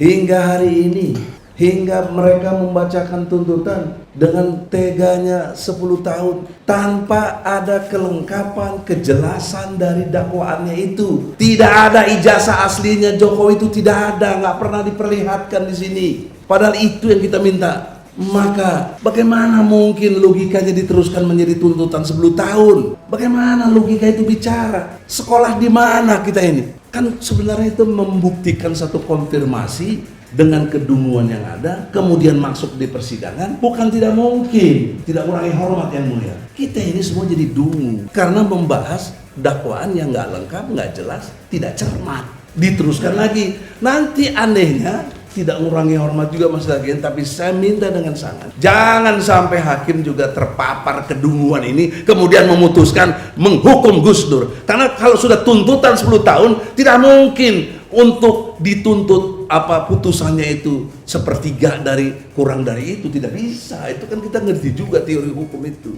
hingga hari ini, hingga mereka membacakan tuntutan dengan teganya 10 tahun tanpa ada kelengkapan, kejelasan dari dakwaannya itu. Tidak ada ijazah aslinya Jokowi, itu tidak ada, nggak pernah diperlihatkan di sini. Padahal itu yang kita minta. Maka bagaimana mungkin logikanya diteruskan menjadi tuntutan 10 tahun? Bagaimana logika itu bicara? Sekolah di mana kita ini? Kan sebenarnya itu membuktikan satu konfirmasi dengan kedunguan yang ada, kemudian masuk di persidangan. Bukan tidak mungkin, tidak kurangi hormat yang mulia. Kita ini semua jadi dungu karena membahas dakwaan yang nggak lengkap, nggak jelas, tidak cermat. Diteruskan lagi. Nanti anehnya tidak mengurangi hormat juga Mas Dagen, tapi saya minta dengan sangat, jangan sampai hakim juga terpapar kedunguan ini kemudian memutuskan menghukum Gus Dur. Karena kalau sudah tuntutan 10 tahun, tidak mungkin untuk dituntut putusannya itu sepertiga dari, kurang dari itu, tidak bisa. Itu kan kita ngerti juga teori hukum itu.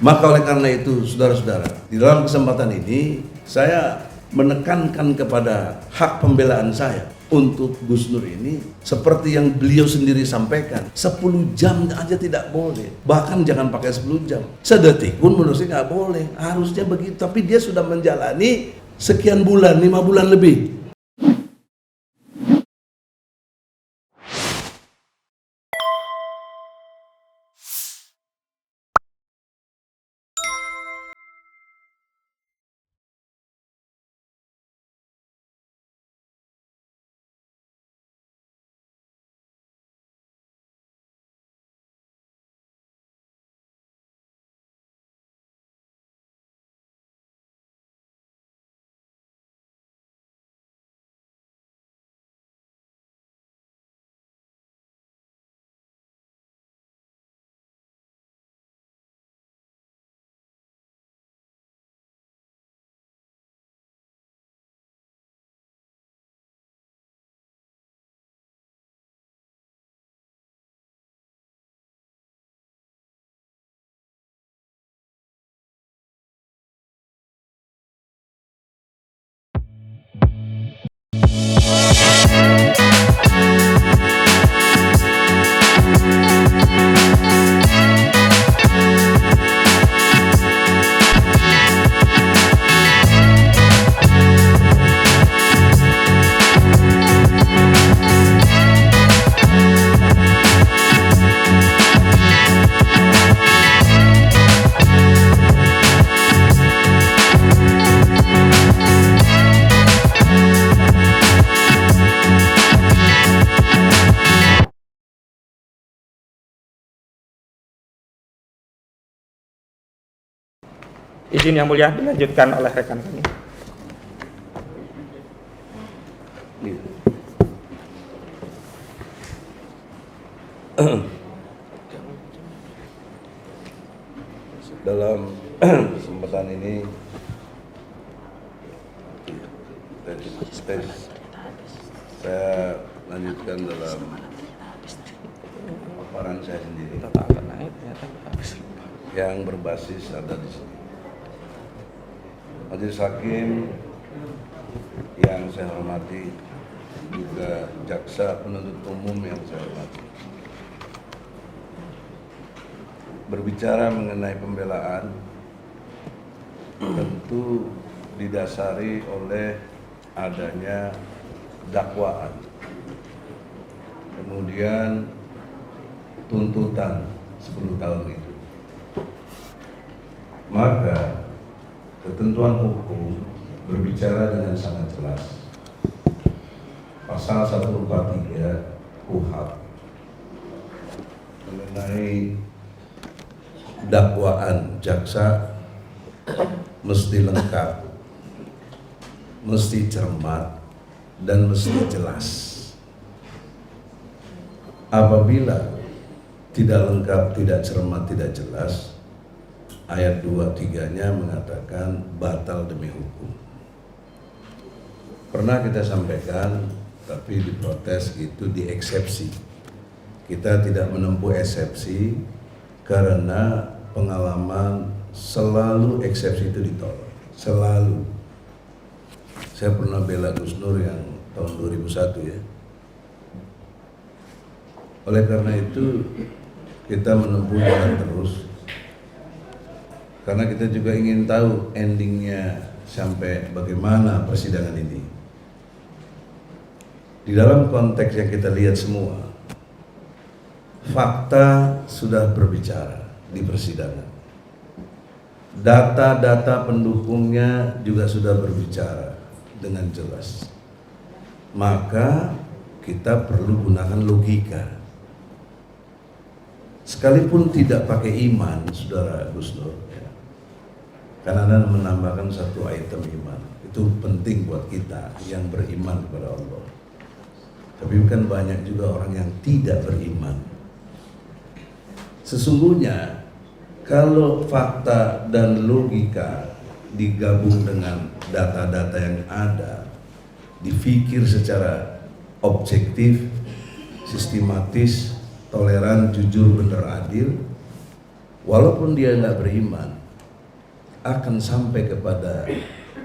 Maka oleh karena itu saudara-saudara, di dalam kesempatan ini saya menekankan kepada hak pembelaan saya untuk Gus Dur ini, seperti yang beliau sendiri sampaikan, 10 jam aja tidak boleh, bahkan jangan pakai 10 jam, sedetik pun menurut saya nggak boleh, harusnya begitu. Tapi dia sudah menjalani sekian bulan, 5 bulan lebih. Izin yang mulia, dilanjutkan oleh rekan kami. Dalam kesempatan ini saya lanjutkan dalam paparan saya sendiri yang berbasis ada di sini. Majelis Hakim yang saya hormati, juga jaksa penuntut umum yang saya hormati. Berbicara mengenai pembelaan tentu didasari oleh adanya dakwaan, kemudian tuntutan 10 tahun itu. Maka ketentuan hukum berbicara dengan sangat jelas. Pasal 143 KUHP mengenai dakwaan jaksa mesti lengkap, mesti cermat, dan mesti jelas. Apabila tidak lengkap, tidak cermat, tidak jelas, ayat 2-3-nya mengatakan batal demi hukum. Pernah kita sampaikan, tapi diprotes, itu dieksepsi. Kita tidak menempuh eksepsi karena pengalaman selalu eksepsi itu ditolak. Selalu. Saya pernah bela Gus Dur yang tahun 2001 ya. Oleh karena itu kita menempuh jalan terus, karena kita juga ingin tahu endingnya sampai bagaimana persidangan ini. Di dalam konteks yang kita lihat semua, fakta sudah berbicara di persidangan. Data-data pendukungnya juga sudah berbicara dengan jelas. Maka kita perlu gunakan logika. Sekalipun tidak pakai iman, Saudara Gus Nur, ya. Karena Anda menambahkan satu item iman. Itu penting buat kita yang beriman kepada Allah. Tapi bukan banyak juga orang yang tidak beriman. Sesungguhnya kalau fakta dan logika digabung dengan data-data yang ada, dipikir secara objektif, sistematis, toleran, jujur, benar, adil, walaupun dia nggak beriman, akan sampai kepada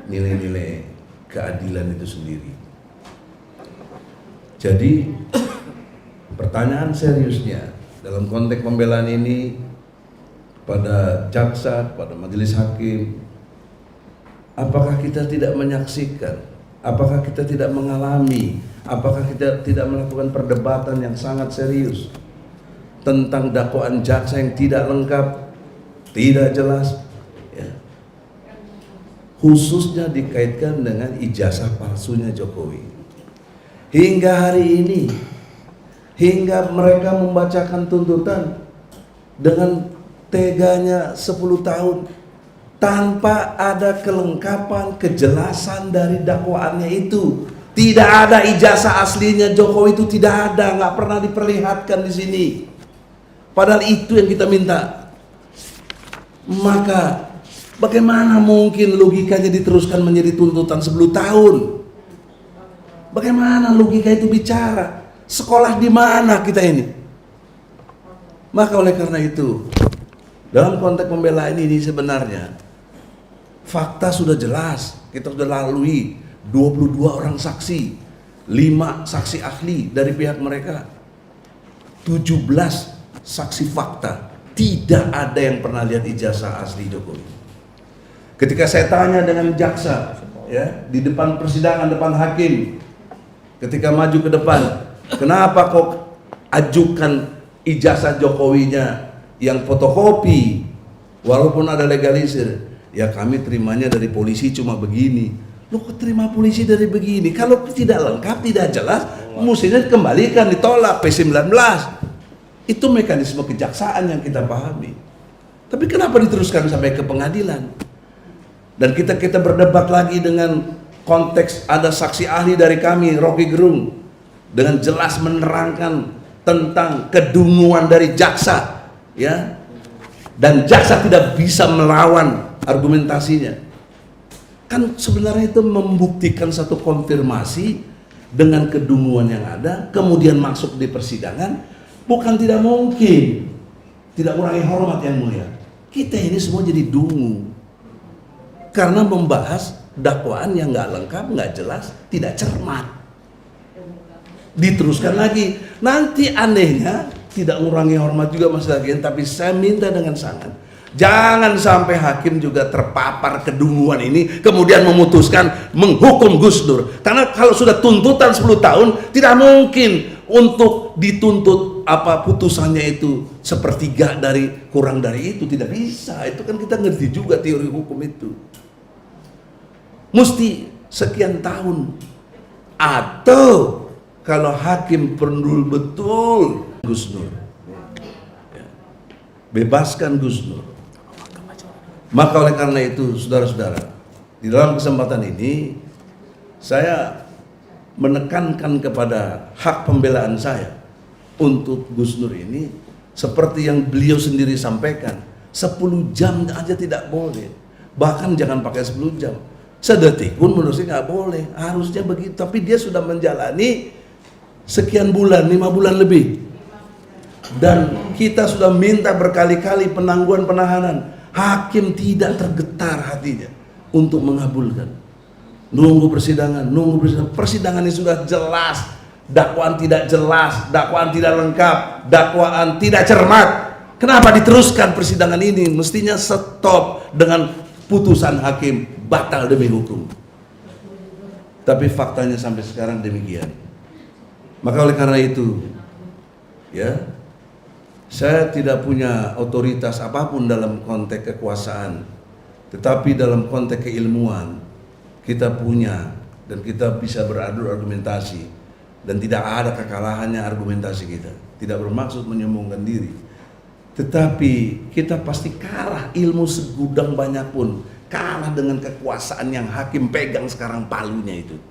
nilai-nilai keadilan itu sendiri. Jadi pertanyaan seriusnya dalam konteks pembelaan ini pada jaksa, pada majelis hakim, apakah kita tidak menyaksikan, apakah kita tidak mengalami, apakah kita tidak melakukan perdebatan yang sangat serius tentang dakwaan jaksa yang tidak lengkap, tidak jelas, ya. Khususnya dikaitkan dengan ijazah palsunya Jokowi. Hingga hari ini, hingga mereka membacakan tuntutan dengan teganya 10 tahun tanpa ada kelengkapan, kejelasan dari dakwaannya itu. Tidak ada ijazah aslinya Jokowi, itu tidak ada, nggak pernah diperlihatkan di sini. Padahal itu yang kita minta. Maka bagaimana mungkin logikanya diteruskan menjadi tuntutan 10 tahun? Bagaimana logika itu bicara? Sekolah di mana kita ini? Maka oleh karena itu, dalam konteks pembelaan ini sebenarnya fakta sudah jelas. Kita sudah lalui 22 orang saksi, 5 saksi ahli dari pihak mereka, 17 saksi fakta. Tidak ada yang pernah lihat ijazah asli Jokowi. Ketika saya tanya dengan jaksa, ya, di depan persidangan, depan hakim, ketika maju ke depan, kenapa kok ajukan ijazah Jokowinya yang fotokopi walaupun ada legalisir? Ya kami terimanya dari polisi cuma begini. Loh, kok terima polisi dari begini? Kalau tidak lengkap, tidak jelas, mestinya dikembalikan, ditolak P19. Itu mekanisme kejaksaan yang kita pahami. Tapi kenapa diteruskan sampai ke pengadilan? Dan kita berdebat lagi dengan konteks ada saksi ahli dari kami, Rocky Gerung, dengan jelas menerangkan tentang kedunguan dari jaksa, ya, dan jaksa tidak bisa melawan argumentasinya. Kan sebenarnya itu membuktikan satu konfirmasi dengan kedunguan yang ada, kemudian masuk di persidangan, bukan tidak mungkin, tidak mengurangi hormat yang mulia. Kita ini semua jadi dungu karena membahas dakwaan yang nggak lengkap, nggak jelas, tidak cermat. Diteruskan lagi, nanti anehnya tidak mengurangi hormat juga Mas Dagen, tapi saya minta dengan sangat, jangan sampai hakim juga terpapar kedunguan ini kemudian memutuskan menghukum Gus Dur. Karena kalau sudah tuntutan 10 tahun, tidak mungkin untuk dituntut apa putusannya itu sepertiga dari kurang dari itu, tidak bisa. Itu kan kita ngerti juga teori hukum itu. Mesti sekian tahun, atau kalau hakim perlu betul Gus Dur, ya, bebaskan Gus Dur. Maka oleh karena itu, saudara-saudara, di dalam kesempatan ini saya menekankan kepada hak pembelaan saya untuk Gus Dur ini, seperti yang beliau sendiri sampaikan, 10 jam aja tidak boleh, bahkan jangan pakai 10 jam, sedetik pun menurut saya nggak boleh, harusnya begitu. Tapi dia sudah menjalani sekian bulan, 5 bulan lebih, dan kita sudah minta berkali-kali penangguhan penahanan. Hakim tidak tergetar hatinya untuk mengabulkan. Nunggu persidangan, persidangan ini sudah jelas dakwaan tidak jelas, dakwaan tidak lengkap, dakwaan tidak cermat. Kenapa diteruskan persidangan ini? Mestinya stop dengan putusan hakim batal demi hukum. Tapi faktanya sampai sekarang demikian. Maka oleh karena itu, ya, saya tidak punya otoritas apapun dalam konteks kekuasaan, tetapi dalam konteks keilmuan kita punya dan kita bisa beradu argumentasi, dan tidak ada kekalahannya argumentasi kita. Tidak bermaksud menyombongkan diri, tetapi kita pasti kalah. Ilmu segudang banyak pun kalah dengan kekuasaan yang hakim pegang sekarang palunya itu.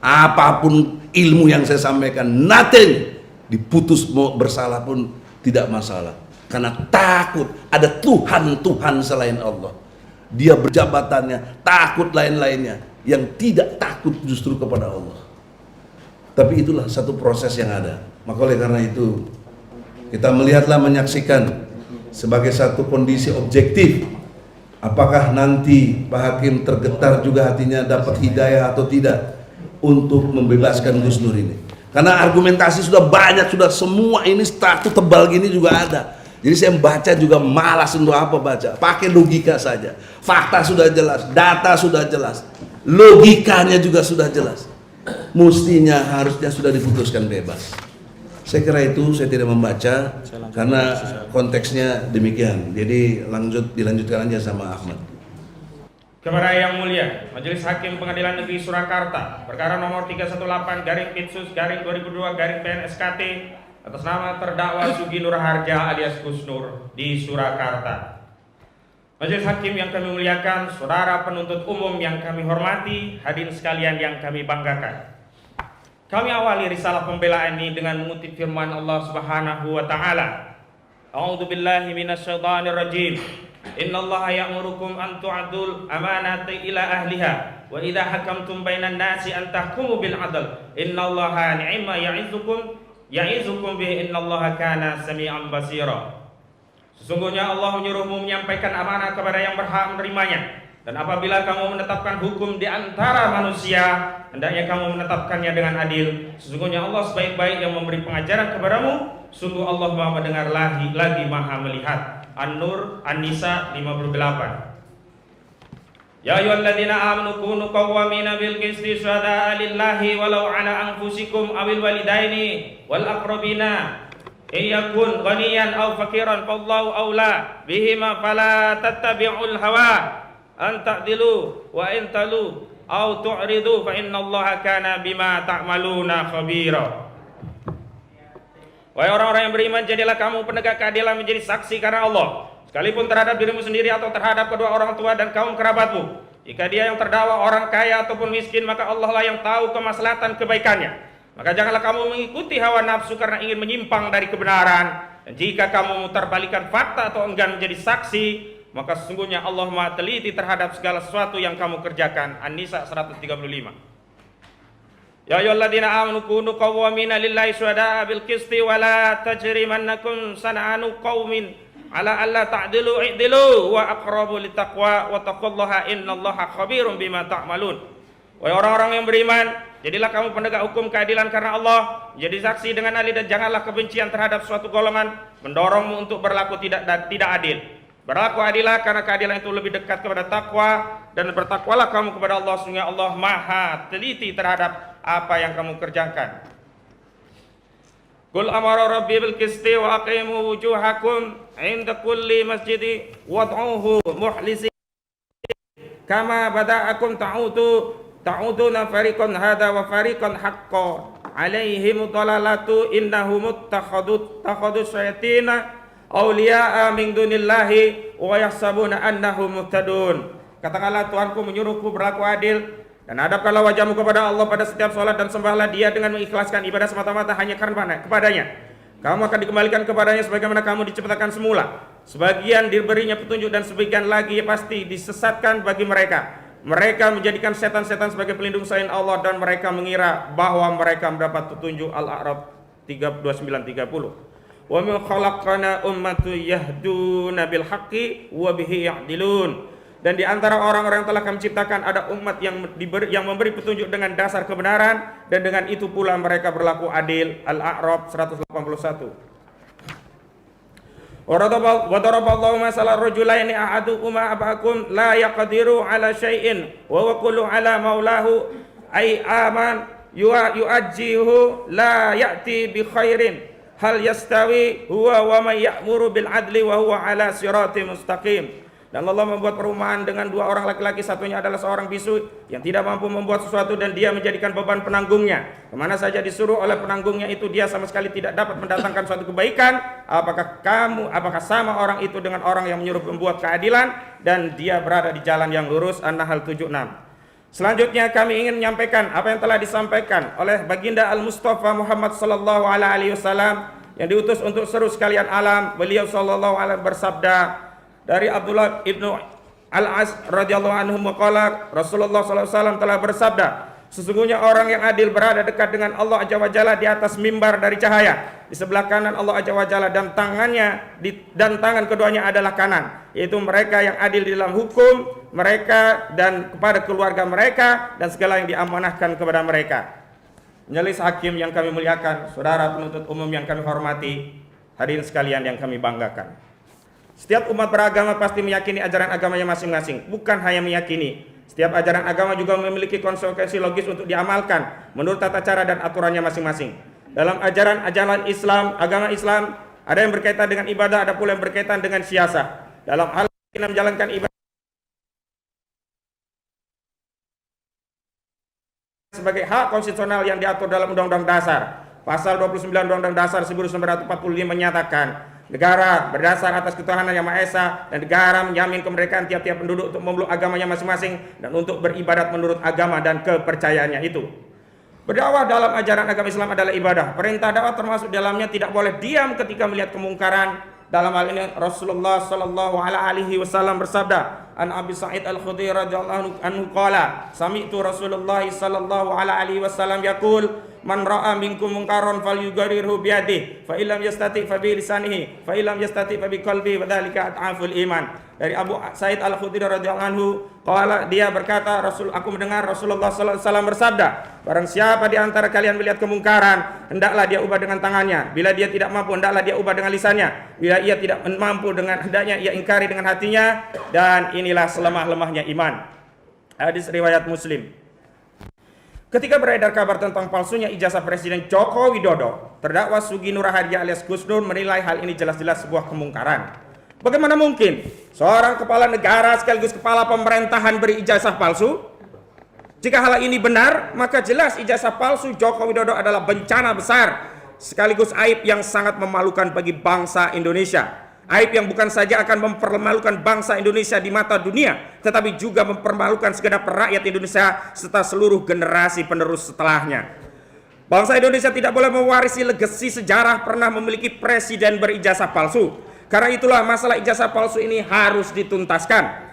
Apapun ilmu yang saya sampaikan, nothing. Diputus mau bersalah pun tidak masalah, karena takut ada Tuhan selain Allah. Dia berjabatannya, takut lain-lainnya, yang tidak takut justru kepada Allah. Tapi itulah satu proses yang ada. Maka oleh karena itu, kita melihatlah, menyaksikan sebagai satu kondisi objektif. Apakah nanti Pak Hakim tergetar juga hatinya, dapat hidayah atau tidak untuk membebaskan Gus Nur ini? Karena argumentasi sudah banyak, sudah semua ini status tebal gini juga ada. Jadi saya membaca juga malas, untuk apa baca? Pakai logika saja. Fakta sudah jelas, data sudah jelas, logikanya juga sudah jelas. Mestinya harusnya sudah diputuskan bebas. Saya kira itu, saya tidak membaca karena konteksnya demikian. Jadi dilanjutkan aja sama Ahmad. Kepada Yang Mulia Majelis Hakim Pengadilan Negeri Surakarta, perkara nomor 318/Pitsus/2002/PNSKT atas nama terdakwa Sugi Nur Harja alias Gus Nur di Surakarta. Majelis Hakim yang kami muliakan, saudara penuntut umum yang kami hormati, hadirin sekalian yang kami banggakan. Kami awali risalah pembelaan ini dengan mengutip firman Allah Subhanahu wa taala. A'udzu billahi minasyaitonir rajim. Innallaha ya'murukum an tu'adul amanati ila ahliha wa idza hakamtum bainan nasi an tahkumu bil 'adl. Innallaha ni'ma ya'izukum bihi innallaha kana sami'an basira. Sesungguhnya Allah menyuruhmu menyampaikan amanah kepada yang berhak menerimanya, dan apabila kamu menetapkan hukum di antara manusia, hendaknya kamu menetapkannya dengan adil. Sesungguhnya Allah sebaik-baik yang memberi pengajaran kepadamu. Sungguh Allah Maha mendengar lagi Maha melihat. An-Nur An-Nisa 58. Ya ayyuhalladzina amanu kunu qawwamina bil qisti syuhada'a lillahi walau ala anfusikum awil walidaini wal aqrabina iyakun ghaniyan aw fakiran fallahu aula bihima fala tattabi'ul hawa an ta'dilu wa in talu aw tu'ridu fa innallaha kana bima ta'maluna khabira. Wahai orang-orang yang beriman, jadilah kamu penegak keadilan menjadi saksi karena Allah, sekalipun terhadap dirimu sendiri atau terhadap kedua orang tua dan kaum kerabatmu. Jika dia yang terdakwa orang kaya ataupun miskin, maka Allah lah yang tahu kemaslahatan kebaikannya. Maka janganlah kamu mengikuti hawa nafsu karena ingin menyimpang dari kebenaran. Dan jika kamu memutarbalikkan fakta atau enggan menjadi saksi, maka sesungguhnya Allah Maha teliti terhadap segala sesuatu yang kamu kerjakan. An-Nisa 135. Ya ayyuhalladzina amanu kunu qawwamina lillahi syuhada'a bil qisti wa la tajrimannakum sana'anu qaumin ala alla ta'dilu i'dilu wa aqrabu littaqwa wa taqullaha innallaha khabirum bima ta'malun. Wahai orang-orang yang beriman, jadilah kamu penegak hukum keadilan karena Allah, menjadi saksi dengan adil, dan janganlah kebencian terhadap suatu golongan mendorongmu untuk berlaku tidak adil. Berlaku adilah karena keadilan itu lebih dekat kepada takwa, dan bertakwalah kamu kepada Allah, sehingga Allah Maha teliti terhadap apa yang kamu kerjakan. Qul amara rabbi bil qisti wa aqimu wujuhakum 'inda kulli masjidi wad'uhu mukhlisin kama bada'akum ta'uduna fariqan hada wa fariqan haqqan 'alaihim dhalalatu innahum takhadhu syayatina awliya'a min dunillahi wa yahsabuna annahum muhtadun. Katakanlah, Tuhanku menyuruhku berlaku adil, dan hadapkanlah wajahmu kepada Allah pada setiap sholat, dan sembahlah Dia dengan mengikhlaskan ibadah semata-mata hanya karena kepadanya. Kamu akan dikembalikan kepadanya sebagaimana kamu diciptakan semula. Sebagian diberinya petunjuk dan sebagian lagi pasti disesatkan bagi mereka. Mereka menjadikan setan-setan sebagai pelindung selain Allah, dan mereka mengira bahwa mereka mendapat petunjuk. Al-A'raf 29-30. Wa min khalaqana ummatu yahduna bil haqqi wa bihi ya'dilun. Dan di antara orang-orang yang telah kami ciptakan ada umat yang memberi petunjuk dengan dasar kebenaran, dan dengan itu pula mereka berlaku adil. Al-A'raf 181. Wa daraballahu masalan rajulaini ahaduhuma abakum la yaqdiru ala syai'in wa huwa kullu ala maulahu ay aman yu'ajjihu la ya'ti bi khairin hal yastawi huwa wa man ya'muru bil adli wa huwa ala siratim mustaqim. Dan Allah membuat perumpamaan dengan dua orang laki-laki, satunya adalah seorang bisu yang tidak mampu membuat sesuatu dan dia menjadikan beban penanggungnya. Kemana saja disuruh oleh penanggungnya itu dia sama sekali tidak dapat mendatangkan suatu kebaikan. Apakah sama orang itu dengan orang yang menyuruh membuat keadilan dan dia berada di jalan yang lurus? An-Nahl 76. Selanjutnya kami ingin menyampaikan apa yang telah disampaikan oleh Baginda Al-Mustafa Muhammad sallallahu alaihi wasallam yang diutus untuk seluruh sekalian alam. Beliau sallallahu alaihi bersabda dari Abdullah ibnu Al-As radhiyallahu anhu maqala, Rasulullah sallallahu alaihi wasallam telah bersabda, sesungguhnya orang yang adil berada dekat dengan Allah Azza wa Jalla di atas mimbar dari cahaya. Di sebelah kanan Allah Azza wa Jalla dan tangan keduanya adalah kanan, yaitu mereka yang adil di dalam hukum mereka dan kepada keluarga mereka dan segala yang diamanahkan kepada mereka. Majelis hakim yang kami muliakan, saudara penuntut umum yang kami hormati, hadirin sekalian yang kami banggakan. Setiap umat beragama pasti meyakini ajaran agamanya masing-masing. Bukan hanya meyakini, setiap ajaran agama juga memiliki konsekuensi logis untuk diamalkan menurut tata cara dan aturannya masing-masing. Dalam ajaran Islam, agama Islam, ada yang berkaitan dengan ibadah, ada pula yang berkaitan dengan siasah. Dalam hal kita menjalankan ibadah sebagai hak konstitusional yang diatur dalam Undang-Undang Dasar. Pasal 29 Undang-Undang Dasar 1945 menyatakan negara berdasar atas ketuhanan yang Maha Esa dan negara menjamin kemerdekaan tiap-tiap penduduk untuk memeluk agamanya masing-masing dan untuk beribadat menurut agama dan kepercayaannya itu. Berdakwah dalam ajaran agama Islam adalah ibadah. Perintah dakwah termasuk dalamnya tidak boleh diam ketika melihat kemungkaran. Dalam hal ini Rasulullah sallallahu alaihi wasallam bersabda, An Abi Sa'id Al-Khudri radhiyallahu anhu qala, sami'tu Rasulullah sallallahu alaihi wasallam yaqul, man ra'a minkum munkaran falyughayyirhu bi yadihi, fa illam yastati' fa bi lisanihi, fa illam yastati' fa bi qalbihi, wa dzalika adhaful iman. Dari Abu Sa'id Al-Khudri radhiyallahu anhu qala, dia berkata, aku mendengar Rasulullah sallallahu alaihi wasallam bersabda, barang siapa di antara kalian melihat kemungkaran, hendaklah dia ubah dengan tangannya, bila dia tidak mampu hendaklah dia ubah dengan lisannya, bila ia tidak mampu dengan hendaknya ia ingkari dengan hatinya, dan inilah selemah-lemahnya iman. Hadis riwayat Muslim. Ketika beredar kabar tentang palsunya ijazah Presiden Joko Widodo, terdakwa Sugi Nur Harja alias Gus Dur menilai hal ini jelas-jelas sebuah kemungkaran. Bagaimana mungkin seorang kepala negara sekaligus kepala pemerintahan beri ijazah palsu? Jika hal ini benar, maka jelas ijazah palsu Joko Widodo adalah bencana besar sekaligus aib yang sangat memalukan bagi bangsa Indonesia. Aib yang bukan saja akan mempermalukan bangsa Indonesia di mata dunia, tetapi juga mempermalukan segenap rakyat Indonesia serta seluruh generasi penerus setelahnya. Bangsa Indonesia tidak boleh mewarisi legasi sejarah pernah memiliki presiden berijazah palsu. Karena itulah masalah ijazah palsu ini harus dituntaskan.